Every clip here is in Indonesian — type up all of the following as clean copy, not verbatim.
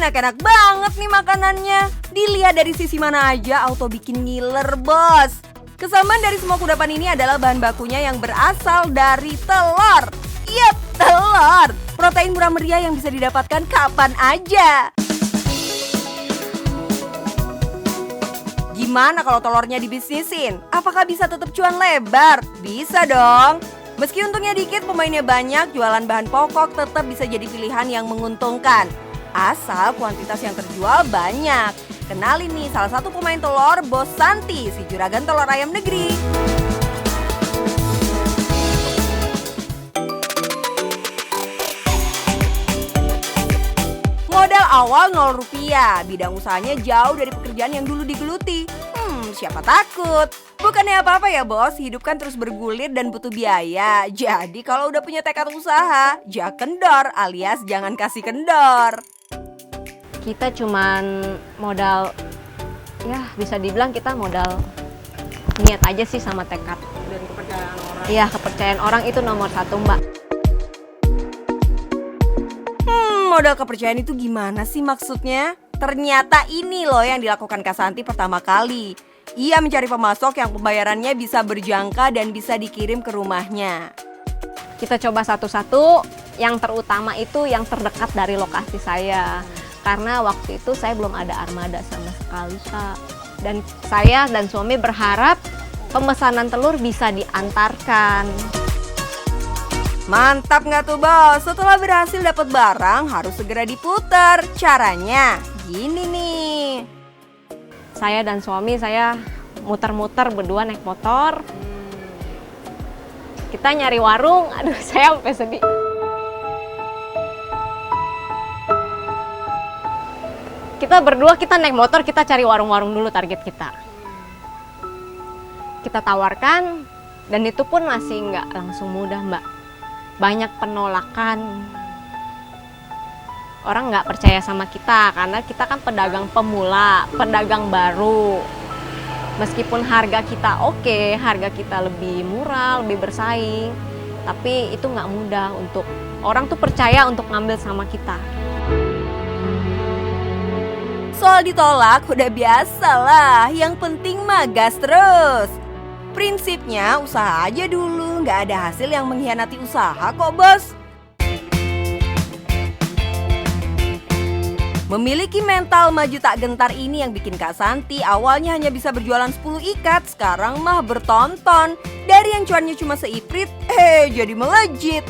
enak-enak banget nih makanannya. Dilihat dari sisi mana aja auto bikin ngiler, bos. Kesamaan dari semua kudapan ini adalah bahan bakunya yang berasal dari telur. Yap, telur. Protein murah meriah yang bisa didapatkan kapan aja. Gimana kalau telurnya dibisnisin? Apakah bisa tetap cuan lebar? Bisa dong. Meski untungnya dikit, pemainnya banyak, jualan bahan pokok tetap bisa jadi pilihan yang menguntungkan. Asal kuantitas yang terjual banyak. Kenalin nih salah satu pemain telur, Bos Santi, si juragan telur ayam negeri. Modal awal 0 rupiah, bidang usahanya jauh dari pekerjaan yang dulu digeluti. Siapa takut? Bukannya apa-apa ya bos, hidup kan terus bergulir dan butuh biaya. Jadi kalau udah punya tekad usaha, jangan kendor alias jangan kasih kendor. Kita cuman modal, ya bisa dibilang kita modal niat aja sih sama tekad. Dan kepercayaan orang. Iya, kepercayaan orang itu nomor 1 mbak. Modal kepercayaan itu gimana sih maksudnya? Ternyata ini loh yang dilakukan Kak Santi pertama kali. Ia mencari pemasok yang pembayarannya bisa berjangka dan bisa dikirim ke rumahnya. Kita coba satu-satu, yang terutama itu yang terdekat dari lokasi saya. Karena waktu itu saya belum ada armada sama sekali Kak. Dan saya dan suami berharap pemesanan telur bisa diantarkan. Mantap nggak tuh bos? Setelah berhasil dapat barang harus segera diputar. Caranya gini nih. Saya dan suami saya muter-muter berdua naik motor. Kita nyari warung, aduh saya sampai sedih. Kita berdua kita naik motor, kita cari warung-warung dulu target kita. Kita tawarkan dan itu pun masih nggak langsung mudah mbak. Banyak penolakan. Orang nggak percaya sama kita karena kita kan pedagang pemula, pedagang baru. Meskipun harga kita oke, harga kita lebih murah, lebih bersaing, tapi itu nggak mudah untuk orang tuh percaya untuk ngambil sama kita. Soal ditolak udah biasa lah, yang penting mah gas terus. Prinsipnya usaha aja dulu, nggak ada hasil yang mengkhianati usaha kok bos. Memiliki mental maju tak gentar ini yang bikin Kak Santi awalnya hanya bisa berjualan 10 ikat, sekarang mah bertonton. Dari yang cuannya cuma seiprit, jadi melejit.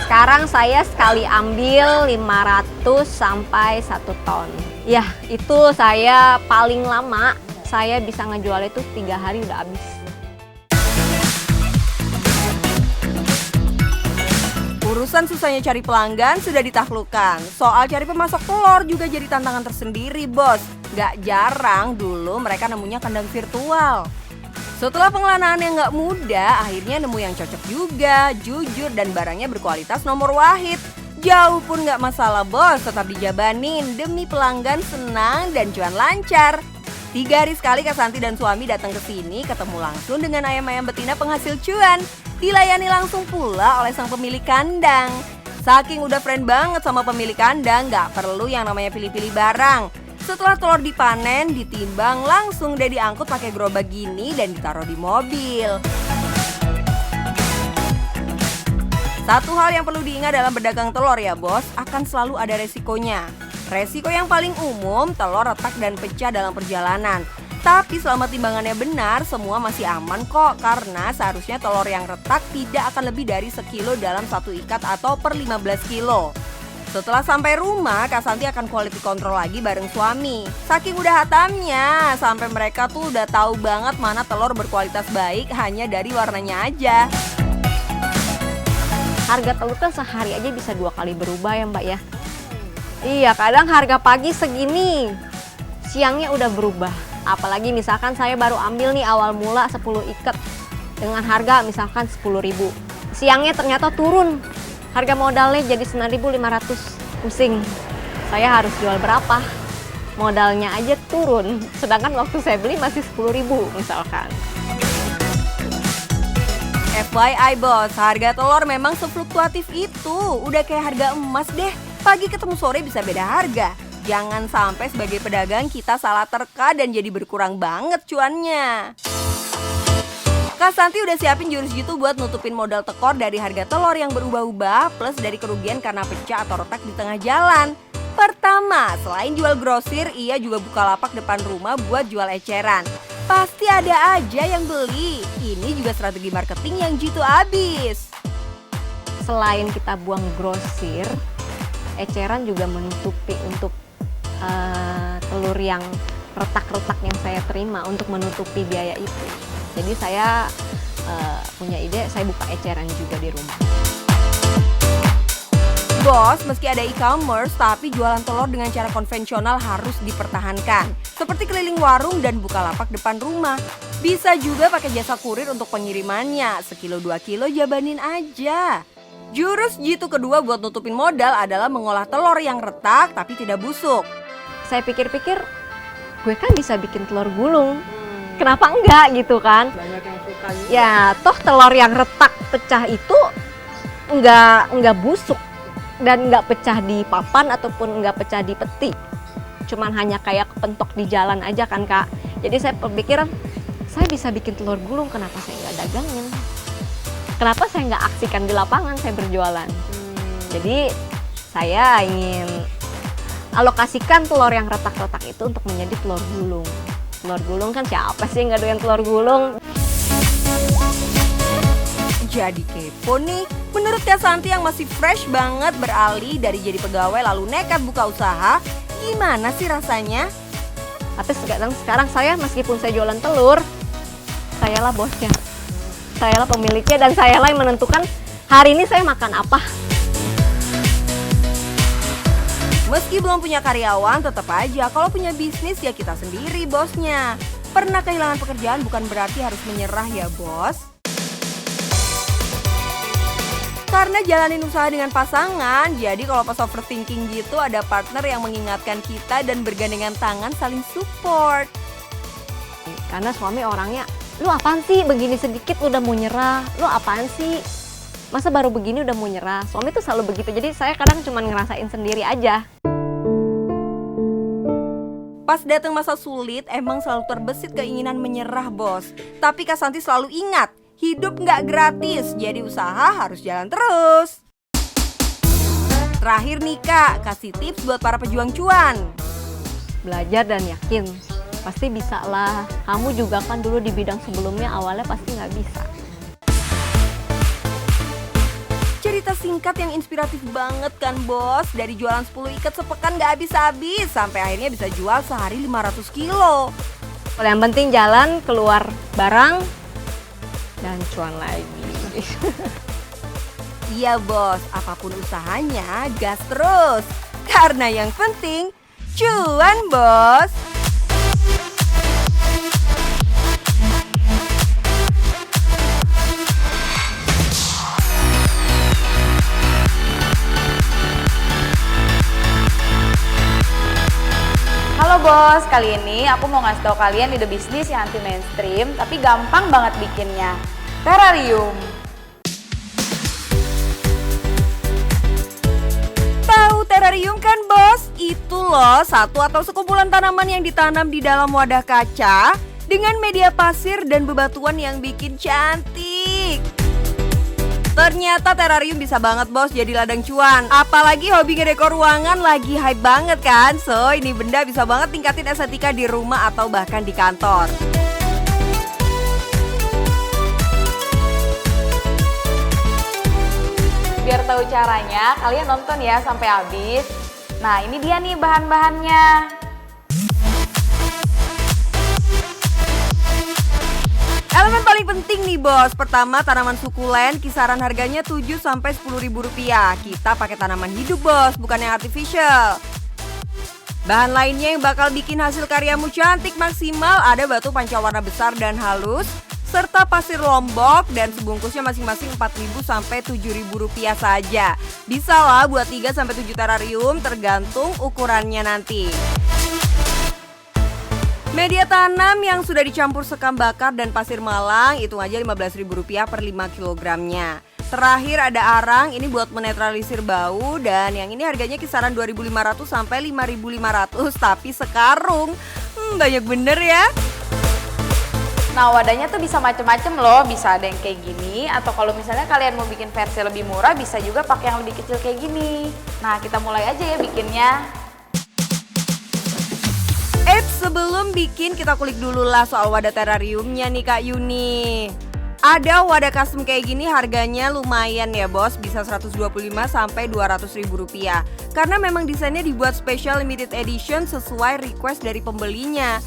Sekarang saya sekali ambil 500 sampai 1 ton. Ya, itu saya paling lama, saya bisa ngejual itu 3 hari udah habis. Urusan susahnya cari pelanggan sudah ditaklukkan. Soal cari pemasok telur juga jadi tantangan tersendiri bos. Gak jarang dulu mereka nemunya kandang virtual. Setelah pengelolaan yang gak mudah, akhirnya nemu yang cocok juga, jujur dan barangnya berkualitas nomor wahid. Jauh pun gak masalah bos, tetap dijabanin demi pelanggan senang dan cuan lancar. 3 hari sekali Kak Santi dan suami datang ke sini, ketemu langsung dengan ayam-ayam betina penghasil cuan. Dilayani langsung pula oleh sang pemilik kandang. Saking udah friend banget sama pemilik kandang, gak perlu yang namanya pilih-pilih barang. Setelah telur dipanen, ditimbang, langsung deh diangkut pakai gerobak gini dan ditaruh di mobil. Satu hal yang perlu diingat dalam berdagang telur ya bos, akan selalu ada resikonya. Resiko yang paling umum, telur retak dan pecah dalam perjalanan. Tapi selama timbangannya benar, semua masih aman kok. Karena seharusnya telur yang retak tidak akan lebih dari sekilo dalam 1 ikat atau per 15 kilo. Setelah sampai rumah, Kak Santi akan quality control lagi bareng suami. Saking udah hatamnya, sampai mereka tuh udah tahu banget mana telur berkualitas baik hanya dari warnanya aja. Harga telur kan sehari aja bisa 2 kali berubah ya mbak ya. Iya, kadang harga pagi segini, siangnya udah berubah. Apalagi misalkan saya baru ambil nih awal mula 10 ikat dengan harga misalkan 10.000. Siangnya ternyata turun. Harga modalnya jadi 9.500. Pusing. Saya harus jual berapa? Modalnya aja turun. Sedangkan waktu saya beli masih 10.000 misalkan. FYI bos, harga telur memang sefluktuatif itu. Udah kayak harga emas deh. Pagi ketemu sore bisa beda harga. Jangan sampai sebagai pedagang kita salah terka dan jadi berkurang banget cuannya. Kak Santi udah siapin jurus jitu buat nutupin modal tekor dari harga telur yang berubah-ubah plus dari kerugian karena pecah atau retak di tengah jalan. Pertama, selain jual grosir, ia juga buka lapak depan rumah buat jual eceran. Pasti ada aja yang beli. Ini juga strategi marketing yang jitu abis. Selain kita buang grosir, eceran juga menutupi untuk telur yang retak-retak yang saya terima untuk menutupi biaya itu. Jadi saya punya ide, saya buka eceran juga di rumah. Bos, meski ada e-commerce, tapi jualan telur dengan cara konvensional harus dipertahankan. Seperti keliling warung dan buka lapak depan rumah. Bisa juga pakai jasa kurir untuk pengirimannya. Sekilo 2 kilo jabanin aja. Jurus jitu kedua buat nutupin modal adalah mengolah telur yang retak tapi tidak busuk. Saya pikir-pikir, gue kan bisa bikin telur gulung. Kenapa enggak gitu kan? Banyak yang suka juga. Ya, toh telur yang retak pecah itu enggak busuk dan enggak pecah di papan ataupun enggak pecah di peti. Cuman hanya kayak kepentok di jalan aja kan, Kak. Jadi saya berpikiran, saya bisa bikin telur gulung, kenapa saya enggak dagangin? Kenapa saya enggak aksikan di lapangan saya berjualan? Jadi saya ingin alokasikan telur yang retak-retak itu untuk menjadi telur gulung. Telur gulung kan siapa sih nggak doyan telur gulung? Jadi kepo nih, menurut Kak Santi yang masih fresh banget beralih dari jadi pegawai lalu nekat buka usaha, gimana sih rasanya? Tapi sekarang saya meskipun saya jualan telur, sayalah bosnya, sayalah pemiliknya dan sayalah yang menentukan hari ini saya makan apa. Meski belum punya karyawan, tetap aja kalau punya bisnis ya kita sendiri bosnya. Pernah kehilangan pekerjaan bukan berarti harus menyerah ya bos. Karena jalanin usaha dengan pasangan, jadi kalau pas overthinking gitu ada partner yang mengingatkan kita dan bergandengan tangan saling support. Karena suami orangnya, lu apaan sih begini sedikit lu udah mau nyerah, lu apaan sih? Masa baru begini udah mau nyerah? Suami tuh selalu begitu, jadi saya kadang cuma ngerasain sendiri aja. Pas datang masa sulit, emang selalu terbesit keinginan menyerah bos. Tapi Kak Santi selalu ingat, hidup nggak gratis, jadi usaha harus jalan terus. Terakhir nih Kak, kasih tips buat para pejuang cuan. Belajar dan yakin, pasti bisa lah. Kamu juga kan dulu di bidang sebelumnya awalnya pasti nggak bisa. Cerita singkat yang inspiratif banget kan bos. Dari jualan 10 ikat sepekan gak habis-habis sampai akhirnya bisa jual sehari 500 kilo. Kalau yang penting jalan, keluar barang, dan cuan lagi. Iya bos, apapun usahanya gas terus. Karena yang penting cuan bos. Halo bos, kali ini aku mau ngasih tau kalian ide bisnis yang anti mainstream tapi gampang banget bikinnya. Terrarium. Tahu terrarium kan bos? Itu loh satu atau sekumpulan tanaman yang ditanam di dalam wadah kaca dengan media pasir dan bebatuan yang bikin cantik. Ternyata terrarium bisa banget bos jadi ladang cuan. Apalagi hobi ngedekor ruangan lagi hype banget kan. So ini benda bisa banget tingkatin estetika di rumah atau bahkan di kantor. Biar tahu caranya, kalian nonton ya sampai habis. Nah ini dia nih bahan-bahannya. Elemen paling penting nih bos. Pertama tanaman sukulen, kisaran harganya 7-10 ribu rupiah. Kita pakai tanaman hidup bos, bukan yang artificial. Bahan lainnya yang bakal bikin hasil karyamu cantik maksimal ada batu pancawarna besar dan halus, serta pasir lombok dan sebungkusnya masing-masing 4.000 sampai 7.000 rupiah saja. Bisa lah buat 3 sampai 7 terrarium tergantung ukurannya nanti. Media tanam yang sudah dicampur sekam bakar dan pasir malang, hitung aja Rp15.000 per 5 kilogramnya. Terakhir ada arang, ini buat menetralisir bau, dan yang ini harganya kisaran 2.500 sampai 5.500 tapi sekarung. Banyak bener ya. Nah, wadahnya tuh bisa macem-macem loh, bisa ada yang kayak gini, atau kalau misalnya kalian mau bikin versi lebih murah bisa juga pakai yang lebih kecil kayak gini. Nah, kita mulai aja ya bikinnya. Sebelum bikin kita kulik dulu lah soal wadah terariumnya nih Kak Yuni. Ada wadah custom kayak gini harganya lumayan ya bos, bisa 125 sampai 200 ribu rupiah. Karena memang desainnya dibuat special limited edition sesuai request dari pembelinya.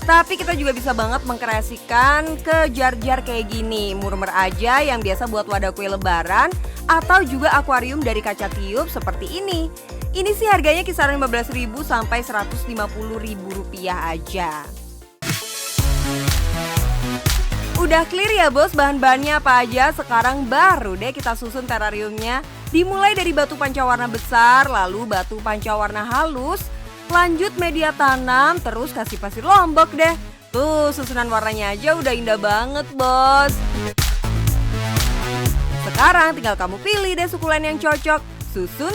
Tapi kita juga bisa banget mengkreasikan ke jar-jar kayak gini, murmer aja yang biasa buat wadah kue lebaran, atau juga akuarium dari kaca tiup seperti ini. Ini sih harganya kisaran 15.000 sampai 150.000 rupiah aja. Udah clear ya bos bahan-bahannya apa aja, sekarang baru deh kita susun terariumnya. Dimulai dari batu pancawarna besar, lalu batu pancawarna halus, lanjut media tanam, terus kasih pasir lombok deh. Tuh susunan warnanya aja udah indah banget bos. Sekarang tinggal kamu pilih deh sukulen yang cocok. Susun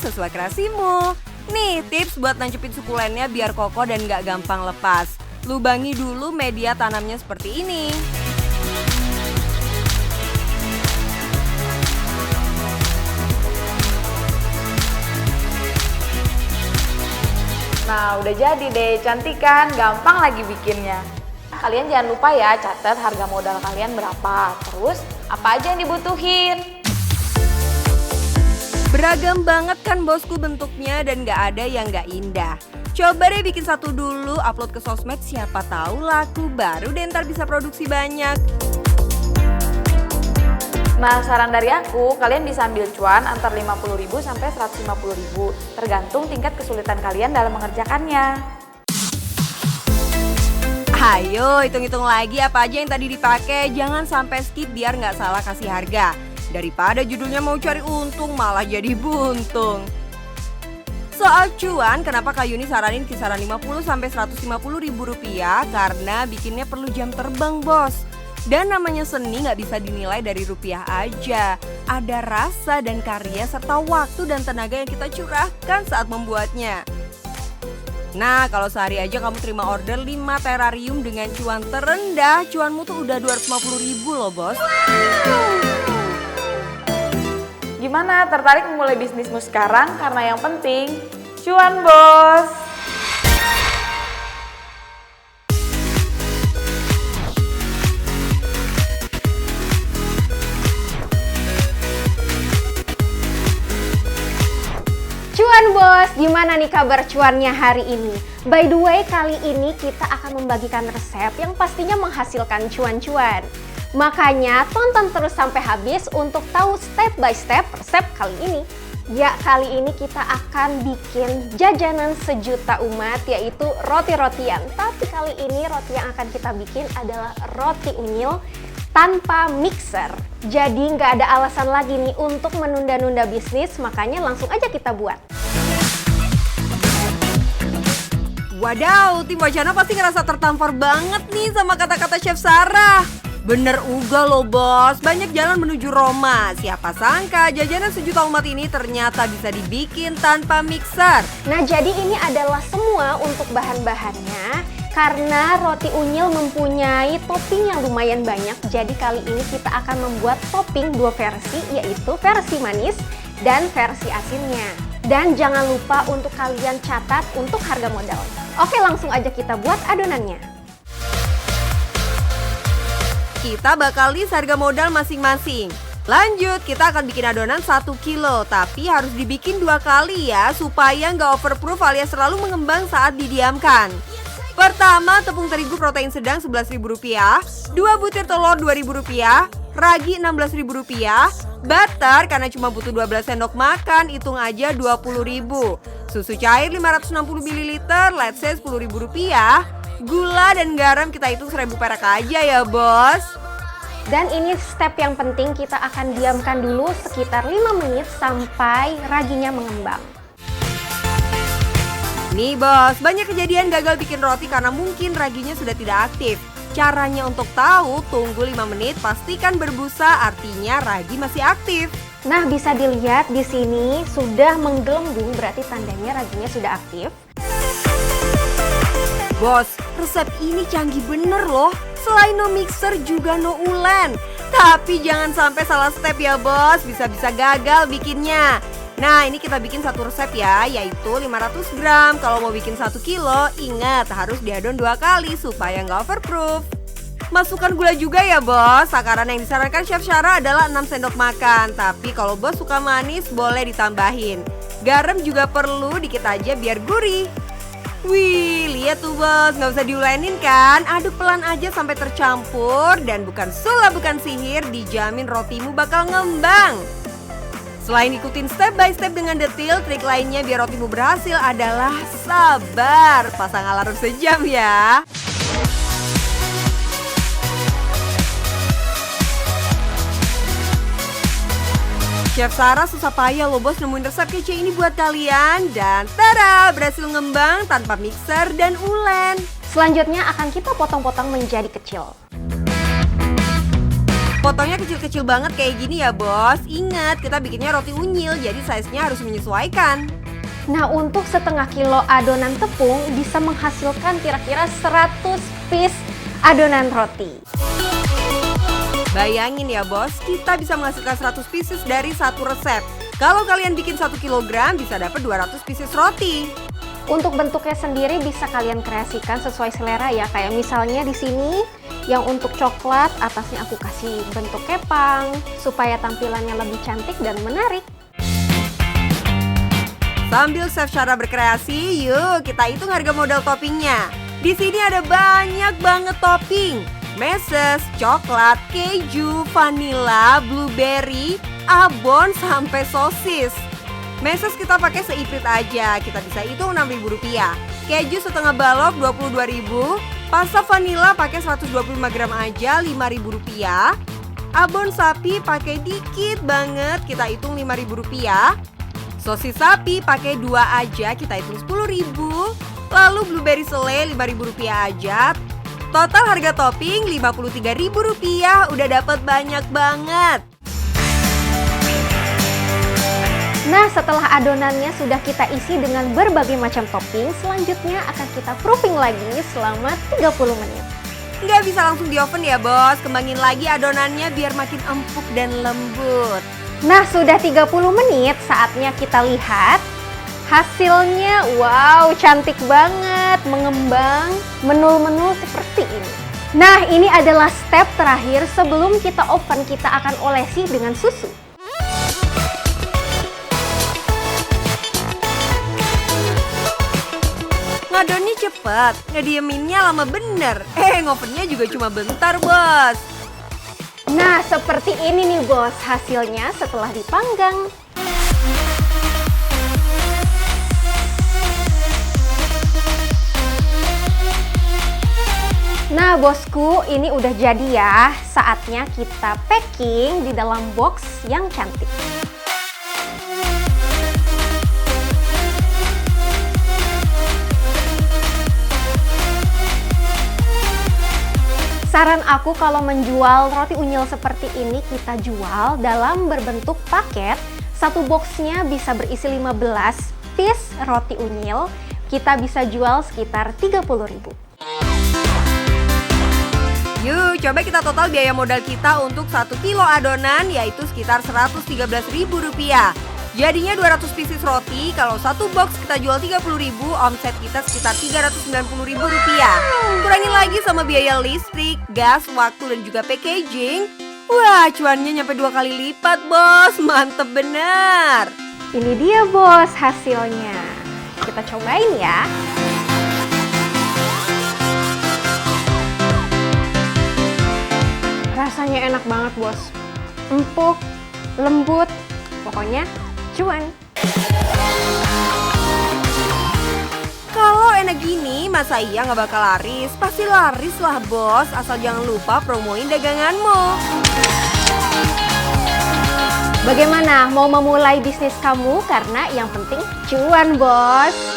sesuai kreasimu. Nih tips buat nancepin sukulennya biar kokoh dan gak gampang lepas. Lubangi dulu media tanamnya seperti ini. Nah, udah jadi deh, cantik kan? Gampang lagi bikinnya. Kalian jangan lupa ya, catat harga modal kalian berapa. Terus, apa aja yang dibutuhin. Beragam banget kan bosku bentuknya dan gak ada yang gak indah. Coba deh bikin satu dulu, upload ke sosmed, siapa tahu laku, baru deh ntar bisa produksi banyak. Nah, saran dari aku, kalian bisa ambil cuan antar 50.000 sampai 150.000, tergantung tingkat kesulitan kalian dalam mengerjakannya. Ayo hitung-hitung lagi apa aja yang tadi dipakai, jangan sampai skip biar nggak salah kasih harga. Daripada judulnya mau cari untung malah jadi buntung. Soal cuan, kenapa Kak Yuni saranin kisaran 50 sampai 150.000 rupiah? Karena bikinnya perlu jam terbang bos. Dan namanya seni nggak bisa dinilai dari rupiah aja. Ada rasa dan karya serta waktu dan tenaga yang kita curahkan saat membuatnya. Nah, kalau sehari aja kamu terima order 5 terarium dengan cuan terendah, cuanmu tuh udah 250.000 loh bos. Gimana, tertarik memulai bisnismu sekarang? Karena yang penting, cuan bos! Cuan bos, gimana nih kabar cuannya hari ini? By the way, kali ini kita akan membagikan resep yang pastinya menghasilkan cuan-cuan. Makanya tonton terus sampai habis untuk tahu step by step resep kali ini. Ya, kali ini kita akan bikin jajanan sejuta umat, yaitu roti-rotian. Tapi kali ini roti yang akan kita bikin adalah roti unyil tanpa mixer. Jadi nggak ada alasan lagi nih untuk menunda-nunda bisnis, makanya langsung aja kita buat. Wadaw, tim Wacana pasti ngerasa tertampar banget nih sama kata-kata Chef Sarah. Bener uga loh bos, banyak jalan menuju Roma. Siapa sangka jajanan sejuta umat ini ternyata bisa dibikin tanpa mixer. Nah, jadi ini adalah semua untuk bahan-bahannya. Karena roti unyil mempunyai topping yang lumayan banyak, jadi kali ini kita akan membuat topping 2 versi, yaitu versi manis dan versi asinnya. Dan jangan lupa untuk kalian catat untuk harga modal. Oke, langsung aja kita buat adonannya. Kita bakal list harga modal masing-masing. Lanjut, kita akan bikin adonan 1 kilo, tapi harus dibikin 2 kali ya, supaya nggak overproof alias selalu mengembang saat didiamkan. Pertama, tepung terigu protein sedang Rp11.000, 2 butir telur Rp2.000, ragi Rp16.000, butter karena cuma butuh 12 sendok makan, hitung aja Rp20.000, susu cair 560 ml, let's say Rp10.000, gula dan garam kita hitung 1.000 perak aja ya bos. Dan ini step yang penting, kita akan diamkan dulu sekitar 5 menit sampai raginya mengembang. Nih bos, banyak kejadian gagal bikin roti karena mungkin raginya sudah tidak aktif. Caranya untuk tahu, tunggu 5 menit, pastikan berbusa, artinya ragi masih aktif. Nah, bisa dilihat di sini sudah menggelembung, berarti tandanya raginya sudah aktif. Bos, resep ini canggih bener loh. Selain no mixer juga no ulen. Tapi jangan sampai salah step ya bos, bisa-bisa gagal bikinnya. Nah, ini kita bikin satu resep ya, yaitu 500 gram. Kalau mau bikin 1 kilo, ingat harus diadon 2 kali supaya nggak overproof. Masukkan gula juga ya bos. Takaran yang disarankan Chef Syara adalah 6 sendok makan. Tapi kalau bos suka manis, boleh ditambahin. Garam juga perlu dikit aja biar gurih. Wih, lihat tuh bos, nggak usah diulenin kan? Aduk pelan aja sampai tercampur. Dan bukan sulap, bukan sihir, dijamin rotimu bakal ngembang. Selain ikutin step by step dengan detail, trik lainnya biar rotimu berhasil adalah sabar. Pasang alarm sejam ya. Chef Sarah susah payah loh bos nemuin resep kece ini buat kalian. Dan tada, berhasil ngembang tanpa mixer dan ulen. Selanjutnya akan kita potong-potong menjadi kecil. Potongnya kecil-kecil banget kayak gini ya bos. Ingat, kita bikinnya roti unyil, jadi size-nya harus menyesuaikan. Nah, untuk setengah kilo adonan tepung bisa menghasilkan kira-kira 100 piece adonan roti. Bayangin ya bos, kita bisa menghasilkan 100 pieces dari satu resep. Kalau kalian bikin 1 kilogram bisa dapat 200 pieces roti. Untuk bentuknya sendiri bisa kalian kreasikan sesuai selera ya. Kayak misalnya di sini yang untuk coklat, atasnya aku kasih bentuk kepang supaya tampilannya lebih cantik dan menarik. Sambil Chef Syara berkreasi, yuk kita hitung harga modal toppingnya. Di sini ada banyak banget topping. Meses, coklat, keju, vanila, blueberry, abon, sampai sosis. Meses kita pakai seiprit aja, kita bisa hitung Rp6.000. Keju setengah balok Rp22.000. Pasta vanila pakai 125 gram aja Rp5.000. Abon sapi pakai dikit banget, kita hitung Rp5.000. Sosis sapi pakai 2 aja, kita hitung Rp10.000. Lalu blueberry selai Rp5.000 aja. Total harga topping Rp53.000, udah dapat banyak banget. Nah, setelah adonannya sudah kita isi dengan berbagai macam topping, selanjutnya akan kita proofing lagi selama 30 menit. Nggak bisa langsung di oven ya bos, kembangin lagi adonannya biar makin empuk dan lembut. Nah, sudah 30 menit, saatnya kita lihat hasilnya. Wow, cantik banget, mengembang, menul-menul seperti ini. Nah, ini adalah step terakhir sebelum kita oven, kita akan olesi dengan susu. Ngadonnya cepet, ngedieminnya lama bener. Ngovennya juga cuma bentar bos. Nah, seperti ini nih bos hasilnya setelah dipanggang. Nah bosku, ini udah jadi ya. Saatnya kita packing di dalam box yang cantik. Saran aku kalau menjual roti unyil seperti ini, kita jual dalam berbentuk paket. Satu boxnya bisa berisi 15 piece roti unyil. Kita bisa jual sekitar Rp30.000. Yuk, coba kita total biaya modal kita untuk 1 kilo adonan, yaitu sekitar Rp113.000. Jadinya 200 pieces roti, kalau satu box kita jual Rp30.000, omset kita sekitar Rp390.000. Kurangin lagi sama biaya listrik, gas, waktu, dan juga packaging. Wah, cuannya nyampe 2 kali lipat bos, mantep bener. Ini dia bos hasilnya. Kita cobain ya. Rasanya enak banget bos, empuk, lembut, pokoknya cuan. Kalau enak gini, masa iya nggak bakal laris? Pasti laris lah bos, asal jangan lupa promoin daganganmu. Bagaimana, mau memulai bisnis kamu? Karena yang penting cuan bos.